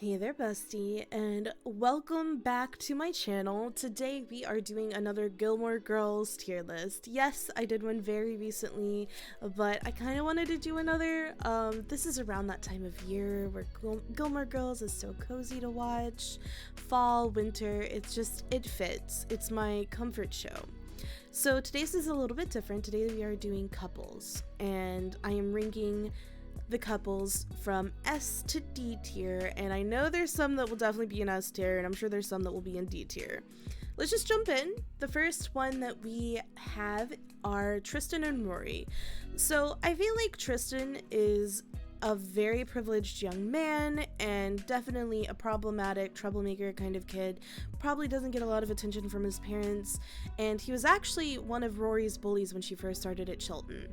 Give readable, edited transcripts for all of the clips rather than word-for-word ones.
Hey there, bestie, and welcome back to my channel. Today we are doing another Gilmore Girls tier list. Yes, I did one very recently, but I kind of wanted to do another. This is around that time of year where Gilmore Girls is so cozy to watch. Fall, winter, it fits. It's my comfort show. So today's is a little bit different. Today we are doing couples, and I am ranking the couples from S to D tier, and I know there's some that will definitely be in S tier, and I'm sure there's some that will be in D tier. Let's just jump in. The first one that we have are Tristan and Rory. So I feel like Tristan is a very privileged young man and definitely a problematic troublemaker kind of kid. Probably doesn't get a lot of attention from his parents, and he was actually one of Rory's bullies when she first started at Chilton.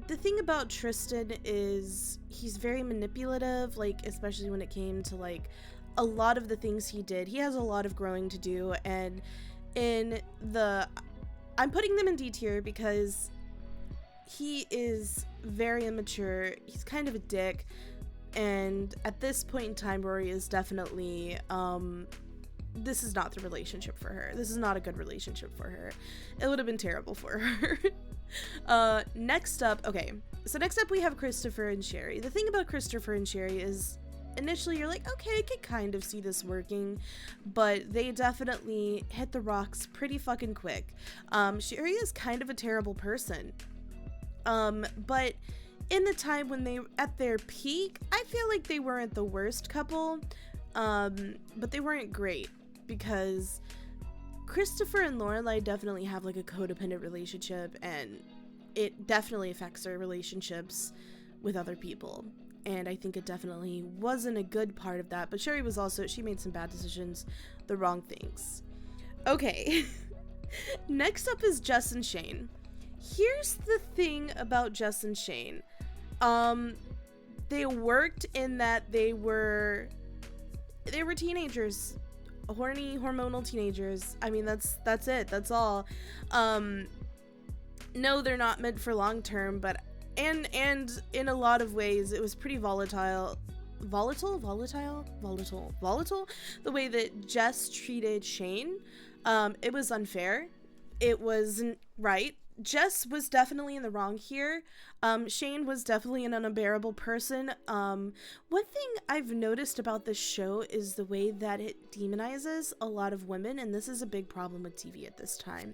The thing about Tristan is he's very manipulative, like especially when it came to like a lot of the things he did. He has a lot of growing to do, and I'm putting them in D tier because he is very immature. He's kind of a dick, and at this point in time, Rory is definitely this is not the relationship for her. This is not a good relationship for her. It would have been terrible for her. Next up we have Christopher and Sherry. The thing about Christopher and Sherry is initially you're like, okay, I could kind of see this working, but they definitely hit the rocks pretty fucking quick. Sherry is kind of a terrible person. But in the time when they at their peak, I feel like they weren't the worst couple, but they weren't great because Christopher and Lorelai definitely have like a codependent relationship, and it definitely affects their relationships with other people. And I think it definitely wasn't a good part of that. But Sherry she made some bad decisions, the wrong things. Okay. Next up is Jess and Shane. Here's the thing about Jess and Shane. They worked in that they were teenagers. Horny, hormonal teenagers. I mean, that's it. That's all. No, they're not meant for long term, but and in a lot of ways it was pretty volatile. The way that Jess treated Shane, it was unfair. It wasn't right. Jess was definitely in the wrong here. Shane was definitely an unbearable person. One thing I've noticed about this show is the way that it demonizes a lot of women, and this is a big problem with TV at this time.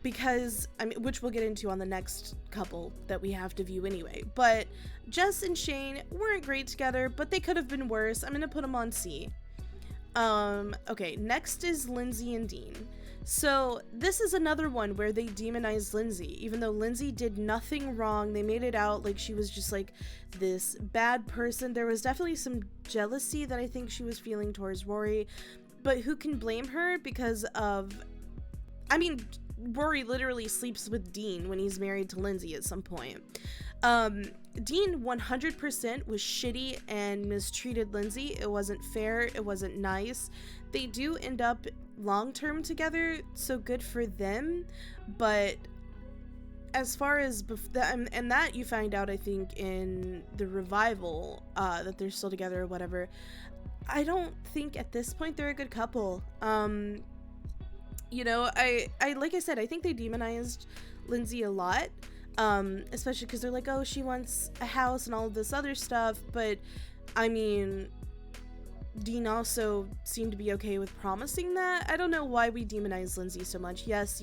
Because, which we'll get into on the next couple that we have to view anyway. But Jess and Shane weren't great together, but they could have been worse. I'm gonna put them on C. Okay, next is Lindsay and Dean. So this is another one where they demonized Lindsay. Even though Lindsay did nothing wrong, they made it out like she was just like this bad person. There was definitely some jealousy that I think she was feeling towards Rory, but who can blame her because of, Rory literally sleeps with Dean when he's married to Lindsay at some point. Dean 100% was shitty and mistreated Lindsay. It wasn't fair. It wasn't nice. They do end up long-term together, so good for them. But as far as and that you find out, I think, in the revival, that they're still together or whatever. I don't think at this point they're a good couple. I like I said, I think they demonized Lindsay a lot. Especially because they're like, oh, she wants a house and all of this other stuff, but Dean also seemed to be okay with promising that. I don't know why we demonize Lindsay so much. Yes,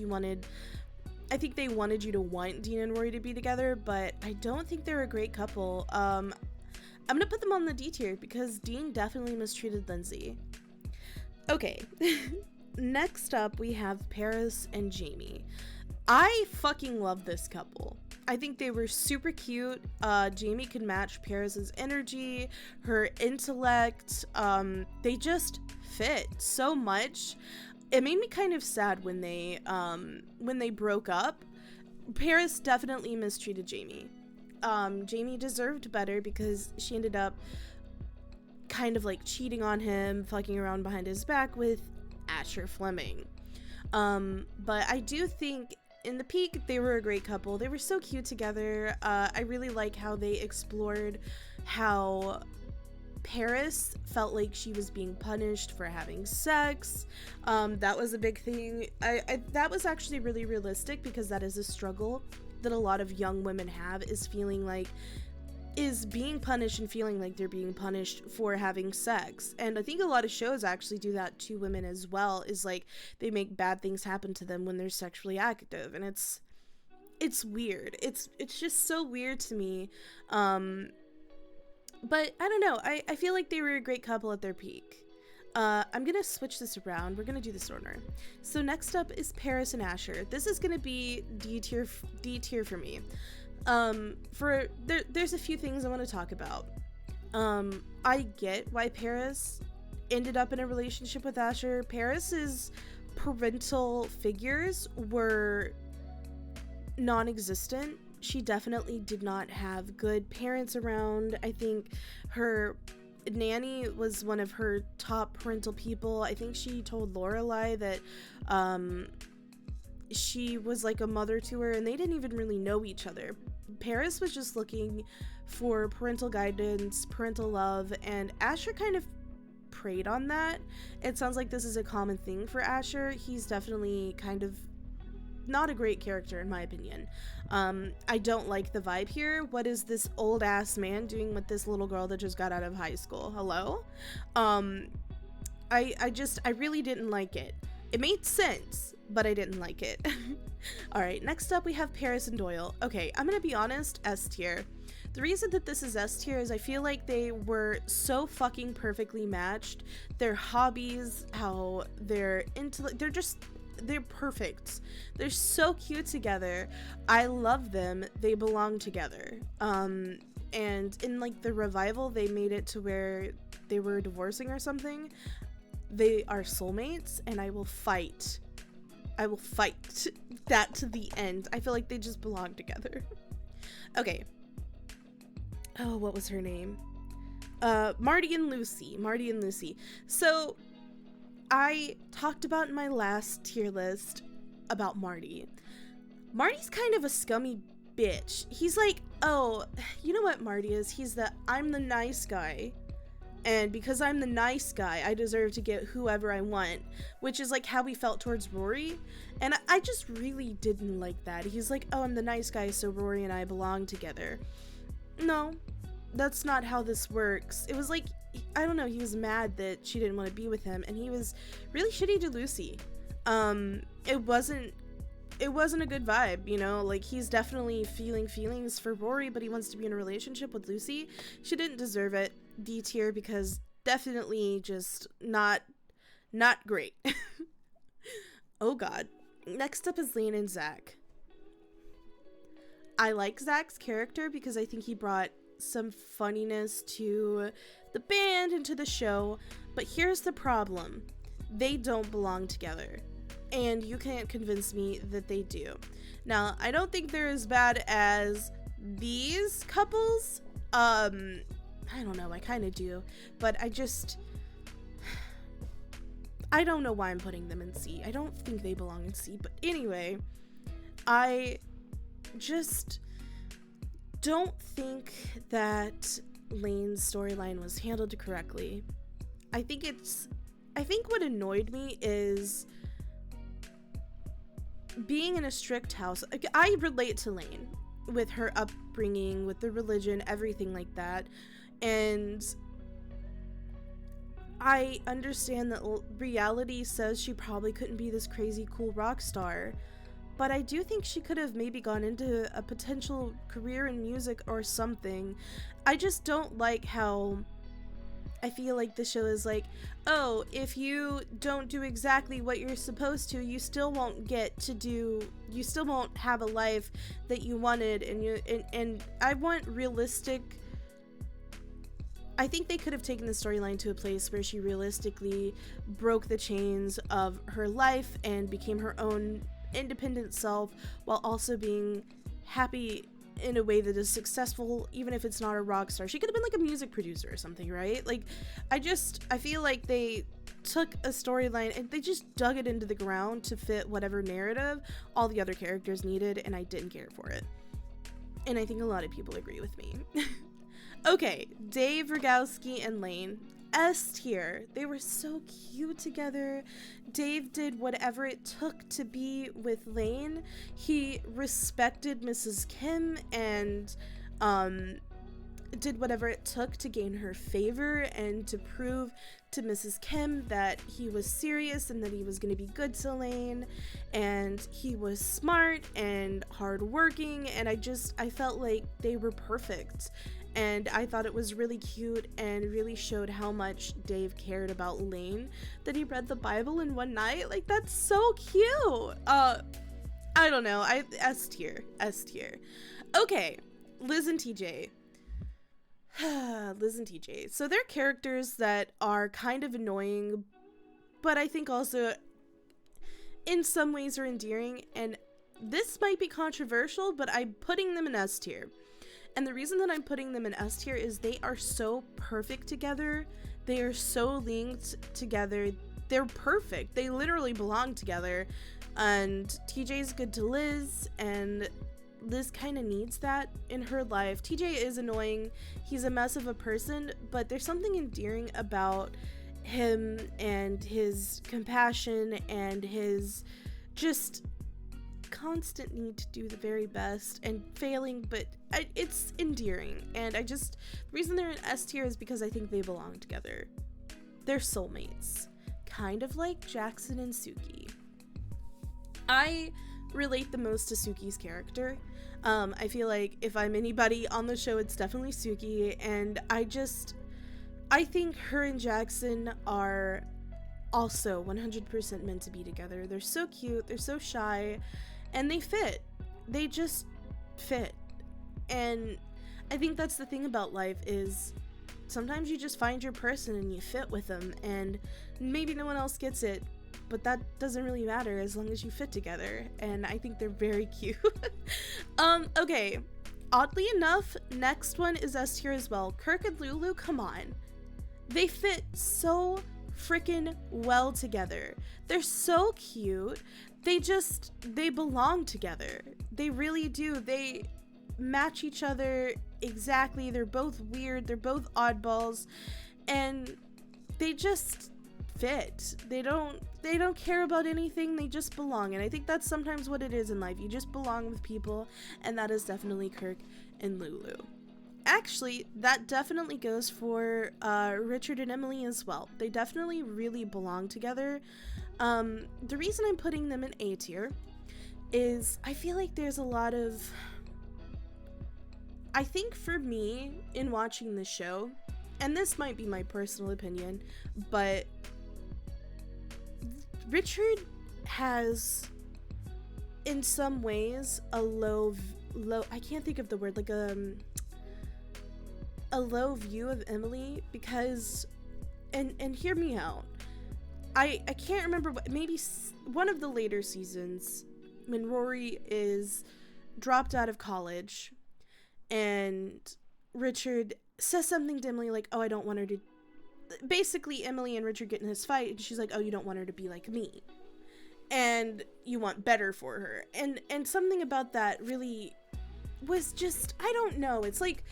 I think they wanted you to want Dean and Rory to be together, but I don't think they're a great couple. I'm gonna put them on the D tier because Dean definitely mistreated Lindsay. Okay. Next up, we have Paris and Jamie. I fucking love this couple. I think they were super cute. Jamie could match Paris's energy, her intellect. They just fit so much. It made me kind of sad when they broke up. Paris definitely mistreated Jamie. Jamie deserved better because she ended up kind of like cheating on him, fucking around behind his back with Asher Fleming. But I do think in the peak they were a great couple. They were so cute together. I really like how they explored how Paris felt like she was being punished for having sex. That was a big thing. That was actually really realistic, because that is a struggle that a lot of young women have, is being punished and feeling like they're being punished for having sex. And I think a lot of shows actually do that to women as well, is like they make bad things happen to them when they're sexually active, and it's weird. It's just so weird to me. But I don't know. I feel like they were a great couple at their peak. I'm gonna switch this around. We're gonna do this order. So next up is Paris and Asher. This is gonna be D tier for me. There's a few things I want to talk about. I get why Paris ended up in a relationship with Asher. Paris's parental figures were non-existent. She definitely did not have good parents around. I think her nanny was one of her top parental people. I think she told Lorelai that she was like a mother to her, and they didn't even really know each other. Paris was just looking for parental guidance, parental love, and Asher kind of preyed on that. It sounds like this is a common thing for Asher. He's definitely kind of not a great character, in my opinion. I don't like the vibe here. What is this old ass man doing with this little girl that just got out of high school? Hello? I really didn't like it. It made sense, but I didn't like it. Alright, next up we have Paris and Doyle. Okay, I'm gonna be honest, S tier. The reason that this is S tier is I feel like they were so fucking perfectly matched. Their hobbies, how they're they're perfect. They're so cute together. I love them. They belong together. And in like the revival, they made it to where they were divorcing or something. They are soulmates, and I will fight that to the end. I feel like they just belong together. Okay. Oh, what was her name? Marty and Lucy. So I talked about in my last tier list about Marty. Marty's kind of a scummy bitch. He's like, oh, you know what Marty is? He's I'm the nice guy. And because I'm the nice guy, I deserve to get whoever I want, which is like how he felt towards Rory. And I just really didn't like that. He's like, oh, I'm the nice guy, so Rory and I belong together. No, that's not how this works. It was like, I don't know, he was mad that she didn't want to be with him, and he was really shitty to Lucy. It wasn't a good vibe, you know? Like, he's definitely feeling feelings for Rory, but he wants to be in a relationship with Lucy. She didn't deserve it. D tier, because definitely just not great. Oh god. Next up is Lane and Zach. I like Zach's character because I think he brought some funniness to the band and to the show, but here's the problem. They don't belong together, and you can't convince me that they do. Now, I don't think they're as bad as these couples. I don't know, I kind of do, but I don't know why I'm putting them in C. I don't think they belong in C, but anyway, I just don't think that Lane's storyline was handled correctly. I think what annoyed me is being in a strict house. I relate to Lane with her upbringing, with the religion, everything like that. And I understand that reality says she probably couldn't be this crazy cool rock star, but I do think she could have maybe gone into a potential career in music or something. I just don't like how I feel like the show is like, oh, if you don't do exactly what you're supposed to, you still won't have a life that you wanted, and I want realistic. I think they could have taken the storyline to a place where she realistically broke the chains of her life and became her own independent self while also being happy in a way that is successful, even if it's not a rock star. She could have been like a music producer or something, right? Like, I feel like they took a storyline and they just dug it into the ground to fit whatever narrative all the other characters needed, and I didn't care for it. And I think a lot of people agree with me. Okay, Dave, Rogowski, and Lane. S tier. They were so cute together. Dave did whatever it took to be with Lane. He respected Mrs. Kim and did whatever it took to gain her favor and to prove to Mrs. Kim that he was serious and that he was going to be good to Lane, and he was smart and hardworking, and I felt like they were perfect. And I thought it was really cute and really showed how much Dave cared about Lane, that he read the Bible in one night. Like, that's so cute. I don't know. S tier. Okay, Liz and TJ. Liz and TJ. So they're characters that are kind of annoying, but I think also in some ways are endearing. And this might be controversial, but I'm putting them in S tier. And the reason that I'm putting them in S tier is they are so perfect together. They are so linked together. They're perfect. They literally belong together. And TJ's good to Liz, and Liz kind of needs that in her life. TJ is annoying. He's a mess of a person, but there's something endearing about him and his compassion and his just constant need to do the very best and failing, but it's endearing. And the reason they're in S tier is because I think they belong together. They're soulmates, kind of like Jackson and Suki. I relate the most to Suki's character. I feel like if I'm anybody on the show, it's definitely Suki, and I think her and Jackson are also 100% meant to be together. They're so cute, they're so shy, and they fit. They just fit. And I think that's the thing about life, is sometimes you just find your person and you fit with them, and maybe no one else gets it, but that doesn't really matter as long as you fit together. And I think they're very cute. Okay, oddly enough, next one is S tier as well. Kirk and Lulu, come on. They fit so freaking well together. They're so cute. They belong together. They really do. They match each other exactly. They're both weird. They're both oddballs, and they just fit. They don't care about anything. They just belong. And I think that's sometimes what it is in life. You just belong with people, and that is definitely Kirk and Lulu. Actually, that definitely goes for Richard and Emily as well. They definitely really belong together. The reason I'm putting them in A tier is I feel like there's a lot of... I think for me, in watching the show, and this might be my personal opinion, but Richard has, in some ways, a low, I can't think of the word, like a low view of Emily, because, and hear me out, I can't remember what, maybe one of the later seasons when Rory is dropped out of college and Richard says something to Emily like, oh, I don't want her to, basically Emily and Richard get in this fight and she's like, oh, you don't want her to be like me and you want better for her, and something about that really was just, I don't know, it's like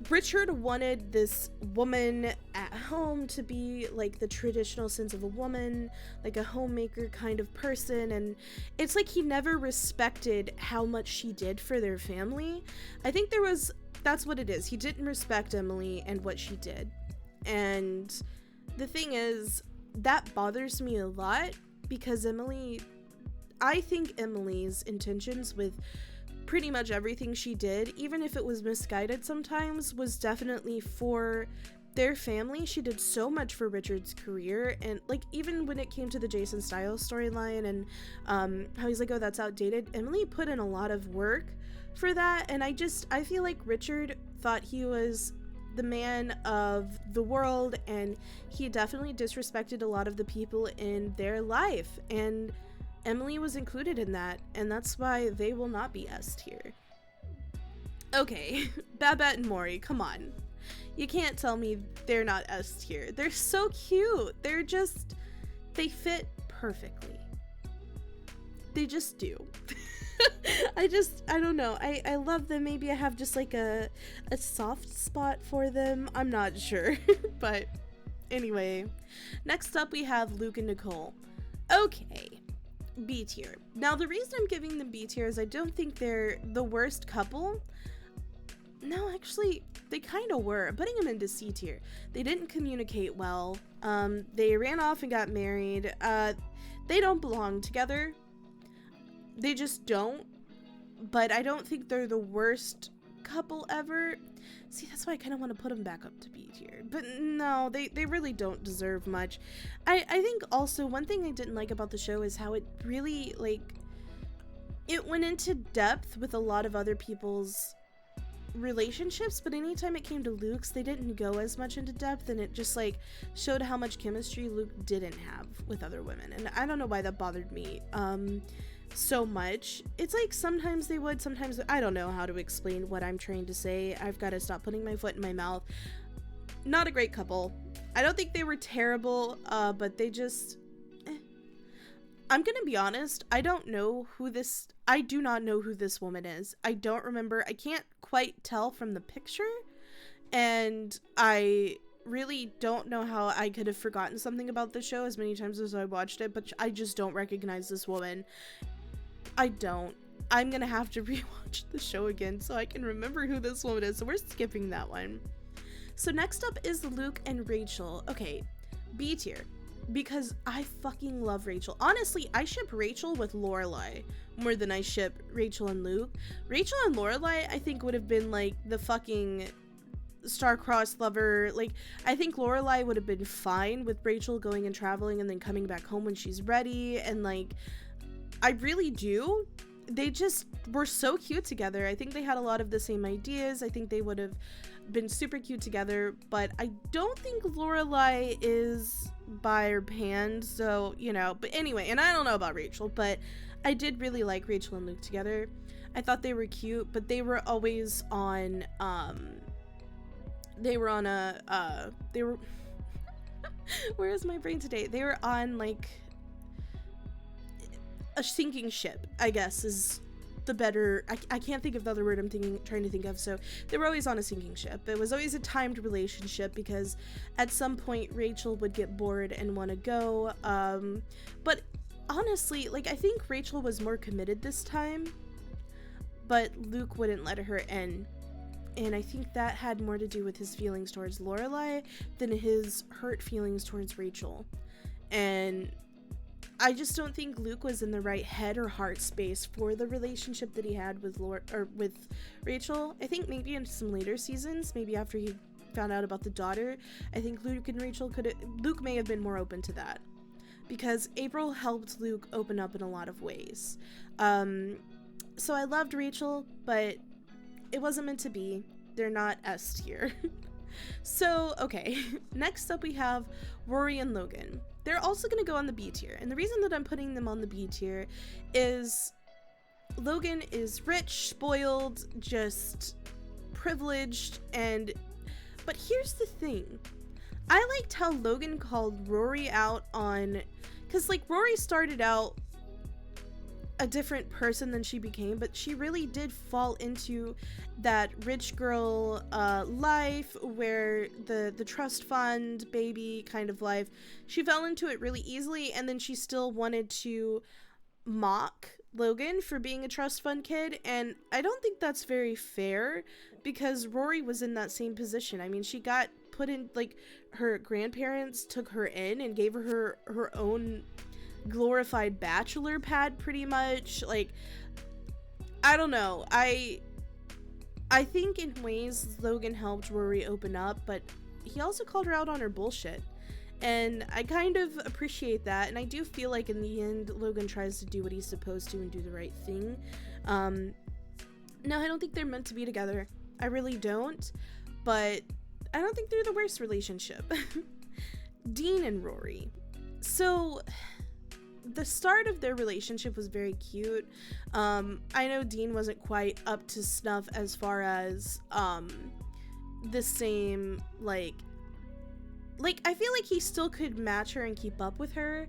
Richard wanted this woman at home to be like the traditional sense of a woman, like a homemaker kind of person, and it's like he never respected how much she did for their family. I think that's what it is. He didn't respect Emily and what she did. And the thing is, that bothers me a lot because I think Emily's intentions with pretty much everything she did, even if it was misguided sometimes, was definitely for their family. She did so much for Richard's career, and like even when it came to the Jason Styles storyline and how he's like, oh, that's outdated, Emily put in a lot of work for that. And I feel like Richard thought he was the man of the world, and he definitely disrespected a lot of the people in their life, and Emily was included in that, and that's why they will not be S tier. Okay, Babette and Maury, come on. You can't tell me they're not S tier. They're so cute. They fit perfectly. They just do. I don't know. I love them. Maybe I have just like a soft spot for them. I'm not sure. But anyway, next up we have Luke and Nicole. Okay, B tier. Now the reason I'm giving them B tier is I don't think they're the worst couple. No, actually, they kind of were. Putting them into C tier. They didn't communicate well. They ran off and got married. They don't belong together. They just don't. But I don't think they're the worst couple ever. See, that's why I kind of want to put them back up to B tier. But no, they really don't deserve much. I think also one thing I didn't like about the show is how it really, like, it went into depth with a lot of other people's relationships, but anytime it came to Luke's, they didn't go as much into depth, and it just like showed how much chemistry Luke didn't have with other women, and I don't know why that bothered me so much. It's like sometimes they would, sometimes I don't know how to explain what I'm trying to say. I've got to stop putting my foot in my mouth. Not a great couple. I don't think they were terrible, but they just I'm gonna be honest, I do not know who this woman is. I don't remember. I can't quite tell from the picture, and I really don't know how I could have forgotten something about the show as many times as I watched it, but I just don't recognize this woman. I don't. I'm gonna have to rewatch the show again so I can remember who this woman is, so we're skipping that one. So next up is Luke and Rachel. Okay, B tier. Because I fucking love Rachel. Honestly, I ship Rachel with Lorelai more than I ship Rachel and Luke. Rachel and Lorelai, I think, would have been like the fucking star-crossed lover. Like, I think Lorelai would have been fine with Rachel going and traveling and then coming back home when she's ready. And like, I really do. They just were so cute together. I think they had a lot of the same ideas. I think they would have been super cute together, but I don't think Lorelai is bi or pan, so, you know. But anyway, and I don't know about Rachel, but I did really like Rachel and Luke together. I thought they were cute, but they were always on, where is my brain today? They were on, like, a sinking ship, I guess, is the better, I can't think of the other word I'm trying to think of. So they were always on a sinking ship. It was always a timed relationship because at some point Rachel would get bored and want to go, but honestly, like, I think Rachel was more committed this time, but Luke wouldn't let her in, and I think that had more to do with his feelings towards Lorelai than his hurt feelings towards Rachel. And I just don't think Luke was in the right head or heart space for the relationship that he had with with Rachel. I think maybe in some later seasons, maybe after he found out about the daughter, I think Luke and Rachel Luke may have been more open to that, because April helped Luke open up in a lot of ways. So I loved Rachel, but it wasn't meant to be. They're not S tier. So, okay, next up we have Rory and Logan. They're also going to go on the B tier, and the reason that I'm putting them on the B tier is Logan is rich, spoiled, just privileged, but here's the thing. I liked how Logan called Rory out on, because, like, Rory started out a different person than she became, but she really did fall into that rich girl life where the trust fund baby kind of life. She fell into it really easily, and then she still wanted to mock Logan for being a trust fund kid, and I don't think that's very fair, because Rory was in that same position. I mean, she got put in, like, her grandparents took her in and gave her her own glorified bachelor pad, pretty much. Like, I don't know, I think in ways Logan helped Rory open up, but he also called her out on her bullshit, and I kind of appreciate that. And I do feel like in the end Logan tries to do what he's supposed to and do the right thing. No, I don't think they're meant to be together, I really don't, but I don't think they're the worst relationship. Dean and Rory. So the start of their relationship was very cute. I know Dean wasn't quite up to snuff as far as the same, like I feel like he still could match her and keep up with her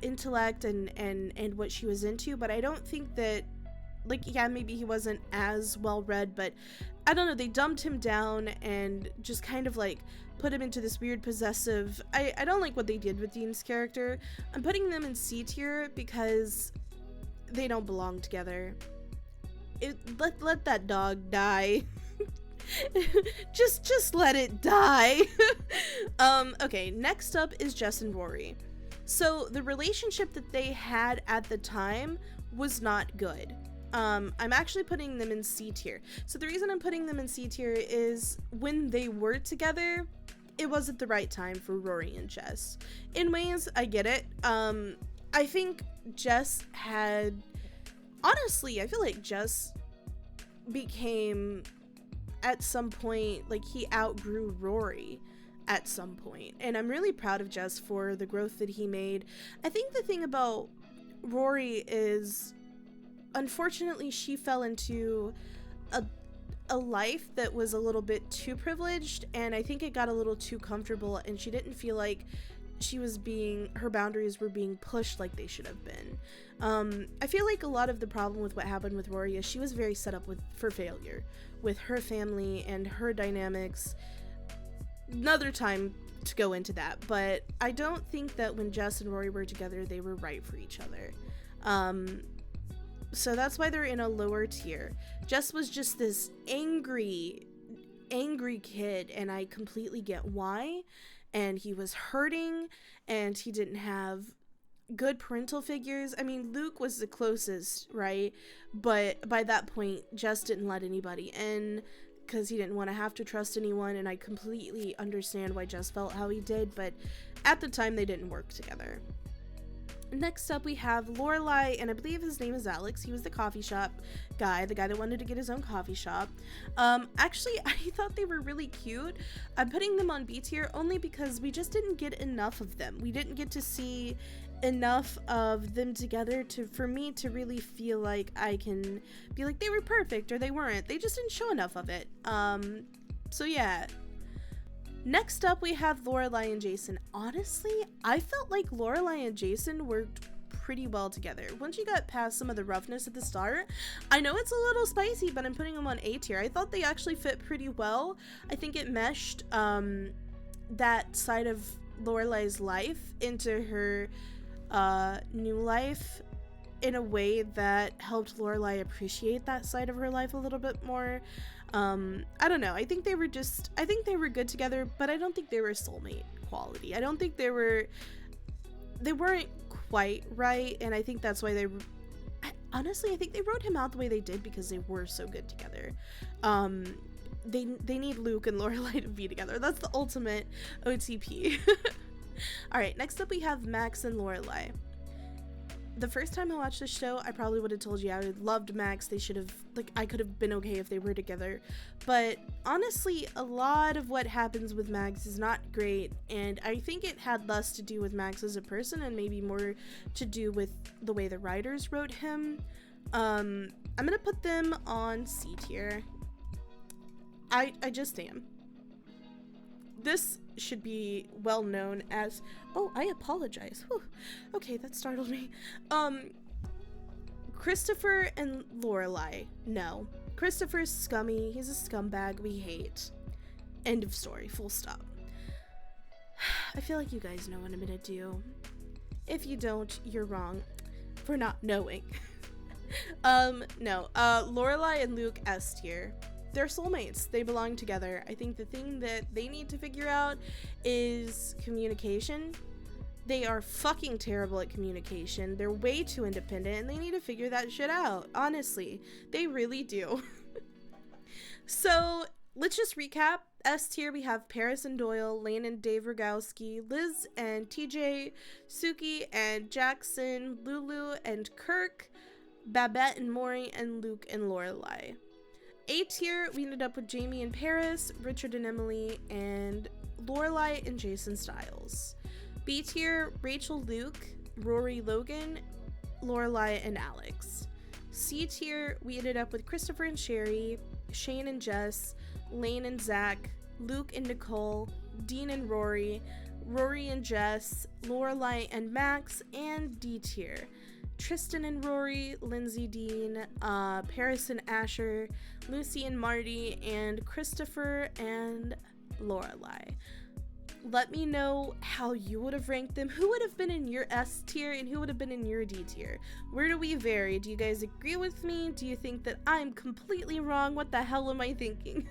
intellect and what she was into, but I don't think that like, yeah, maybe he wasn't as well read, but I don't know, they dumbed him down and just kind of like put him into this weird possessive. I don't like what they did with Dean's character. I'm putting them in C tier because they don't belong together. Let that dog die. just let it die. Okay, next up is Jess and Rory. So the relationship that they had at the time was not good. I'm actually putting them in C tier. So the reason I'm putting them in C tier is when they were together, it wasn't the right time for Rory and Jess. In ways, I get it. I think Jess had, honestly, I feel like Jess became, at some point, like, he outgrew Rory at some point, and I'm really proud of Jess for the growth that he made. I think the thing about Rory is, unfortunately, she fell into a life that was a little bit too privileged, and I think it got a little too comfortable, and she didn't feel like her boundaries were being pushed like they should have been. I feel like a lot of the problem with what happened with Rory is she was very set up for failure with her family and her dynamics. Another time to go into that, but I don't think that when Jess and Rory were together, they were right for each other. So that's why they're in a lower tier. Jess was just this angry kid, and I completely get why. And he was hurting, and he didn't have good parental figures. I mean, Luke was the closest, right? But by that point, Jess didn't let anybody in because he didn't want to have to trust anyone, and I completely understand why Jess felt how he did, but at the time, they didn't work together. Next up, we have Lorelai, and I believe his name is Alex. He was the coffee shop guy, the guy that wanted to get his own coffee shop. Actually, I thought they were really cute. I'm putting them on B tier only because we just didn't get enough of them. We didn't get to see enough of them together for me to really feel like I can be like they were perfect or they weren't. They just didn't show enough of it. So yeah. Next up, we have Lorelai and Jason. Honestly, I felt like Lorelai and Jason worked pretty well together. Once you got past some of the roughness at the start, I know it's a little spicy, but I'm putting them on A tier. I thought they actually fit pretty well. I think it meshed that side of Lorelai's life into her new life in a way that helped Lorelai appreciate that side of her life a little bit more. I don't know. I think they were good together, but I don't think they were soulmate quality. I don't think they weren't quite right, and I think that's why honestly, I think they wrote him out the way they did because they were so good together. They need Luke and Lorelai to be together. That's the ultimate OTP. All right, next up we have Max and Lorelai. The first time I watched this show, I probably would have told you I loved Max. I could have been okay if they were together. But honestly, a lot of what happens with Max is not great, and I think it had less to do with Max as a person and maybe more to do with the way the writers wrote him. I'm gonna put them on C tier. I just am. This should be well known as, oh, I apologize. Whew. Okay, that startled me. Christopher and Lorelai. No. Christopher's scummy. He's a scumbag we hate. End of story. Full stop. I feel like you guys know what I'm gonna do. If you don't, you're wrong for not knowing. No. Lorelai and Luke S tier. They're soulmates. They belong together. I think the thing that they need to figure out is communication. They are fucking terrible at communication. They're way too independent, and they need to figure that shit out. Honestly, they really do. So let's just recap. S tier, we have Paris and Doyle, Lane and Dave Rogowski, Liz and TJ, Suki and Jackson, Lulu and Kirk, Babette and Maury, and Luke and Lorelai. A tier, we ended up with Jamie and Paris, Richard and Emily, and Lorelai and Jason Stiles. B tier, Rachel, Luke, Rory, Logan, Lorelai, and Alex. C tier, we ended up with Christopher and Sherry, Shane and Jess, Lane and Zach, Luke and Nicole, Dean and Rory, Rory and Jess, Lorelai and Max, and D tier, Tristan and Rory, Lindsay Dean, Paris and Asher, Lucy and Marty, and Christopher and Lorelai. Let me know how you would have ranked them. Who would have been in your S tier and who would have been in your D tier? Where do we vary? Do you guys agree with me? Do you think that I'm completely wrong? What the hell am I thinking?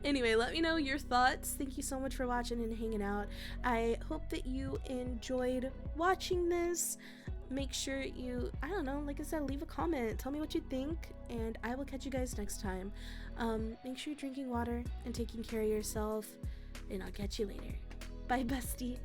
Anyway, let me know your thoughts. Thank you so much for watching and hanging out. I hope that you enjoyed watching this. Make sure you, I don't know, like I said, leave a comment. Tell me what you think, and I will catch you guys next time. Make sure you're drinking water and taking care of yourself, and I'll catch you later. Bye, bestie.